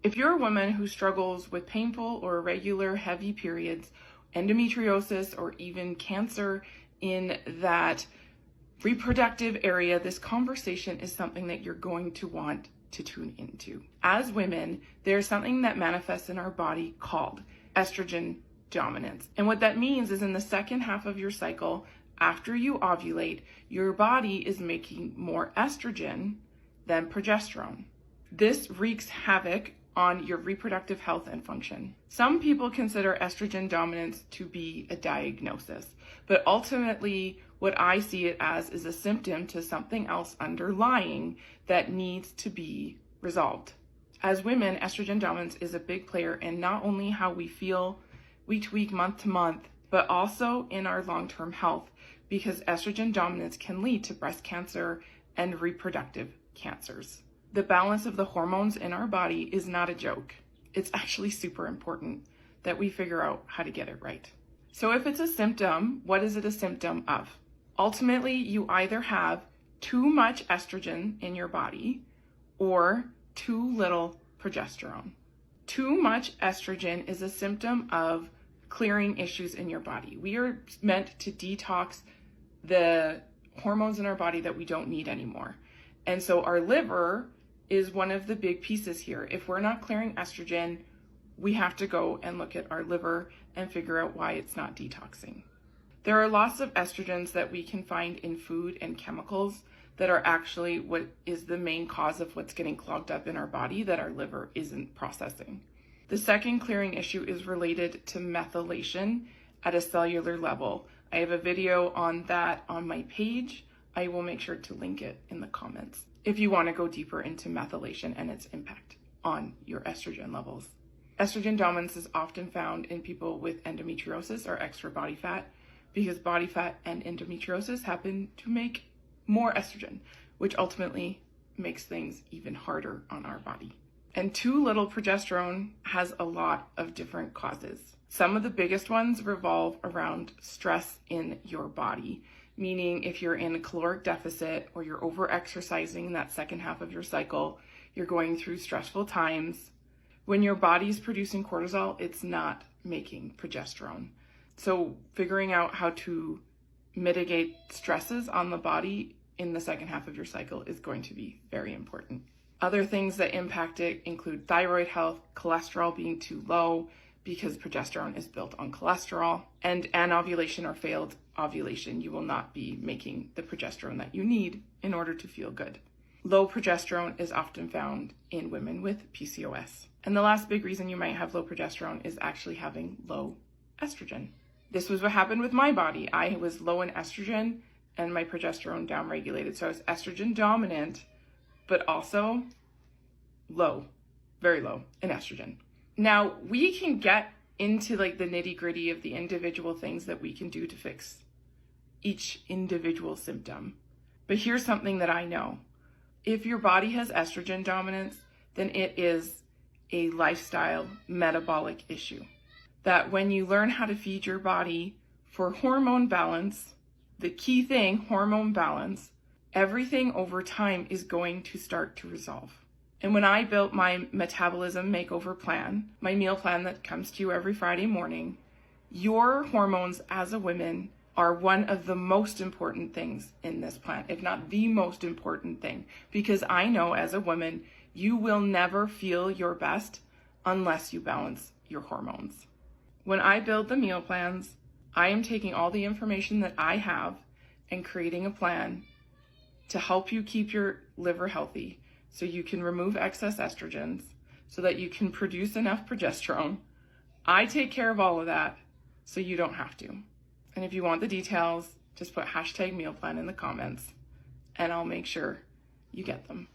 If you're a woman who struggles with painful or irregular heavy periods, endometriosis, or even cancer in that reproductive area, this conversation is something that you're going to want to tune into. As women, there's something that manifests in our body called estrogen dominance. And what that means is in the second half of your cycle, after you ovulate, your body is making more estrogen than progesterone. This wreaks havoc on your reproductive health and function. Some people consider estrogen dominance to be a diagnosis, but ultimately what I see it as is a symptom to something else underlying that needs to be resolved. As women, estrogen dominance is a big player in not only how we feel week to week, month to month, but also in our long-term health, because estrogen dominance can lead to breast cancer and reproductive cancers. The balance of the hormones in our body is not a joke. It's actually super important that we figure out how to get it right. So if it's a symptom, what is it a symptom of? Ultimately, you either have too much estrogen in your body or too little progesterone. Too much estrogen is a symptom of clearing issues in your body. We are meant to detox the hormones in our body that we don't need anymore. And so our liver is one of the big pieces here. If we're not clearing estrogen, we have to go and look at our liver and figure out why it's not detoxing. There are lots of estrogens that we can find in food and chemicals that are actually what is the main cause of what's getting clogged up in our body that our liver isn't processing. The second clearing issue is related to methylation at a cellular level. I have a video on that on my page. I will make sure to link it in the comments if you want to go deeper into methylation and its impact on your estrogen levels. Estrogen dominance is often found in people with endometriosis or extra body fat, because body fat and endometriosis happen to make more estrogen, which ultimately makes things even harder on our body. And too little progesterone has a lot of different causes. Some of the biggest ones revolve around stress in your body, meaning if you're in a caloric deficit or you're over-exercising in that second half of your cycle, you're going through stressful times. When your body's producing cortisol, it's not making progesterone. So figuring out how to mitigate stresses on the body in the second half of your cycle is going to be very important. Other things that impact it include thyroid health, cholesterol being too low, because progesterone is built on cholesterol, and anovulation or failed ovulation. You will not be making the progesterone that you need in order to feel good. Low progesterone is often found in women with PCOS. And the last big reason you might have low progesterone is actually having low estrogen. This was what happened with my body. I was low in estrogen and my progesterone downregulated. So I was estrogen dominant, but also low, very low in estrogen. Now, we can get into like the nitty gritty of the individual things that we can do to fix each individual symptom. But here's something that I know. If your body has estrogen dominance, then it is a lifestyle metabolic issue. That when you learn how to feed your body for hormone balance, the key thing, hormone balance, everything over time is going to start to resolve. And when I built my metabolism makeover plan, my meal plan that comes to you every Friday morning, your hormones as a woman are one of the most important things in this plan, if not the most important thing, because I know as a woman, you will never feel your best unless you balance your hormones. When I build the meal plans, I am taking all the information that I have and creating a plan to help you keep your liver healthy, so you can remove excess estrogens, so that you can produce enough progesterone. I take care of all of that, so you don't have to. And if you want the details, just put #mealplan in the comments, and I'll make sure you get them.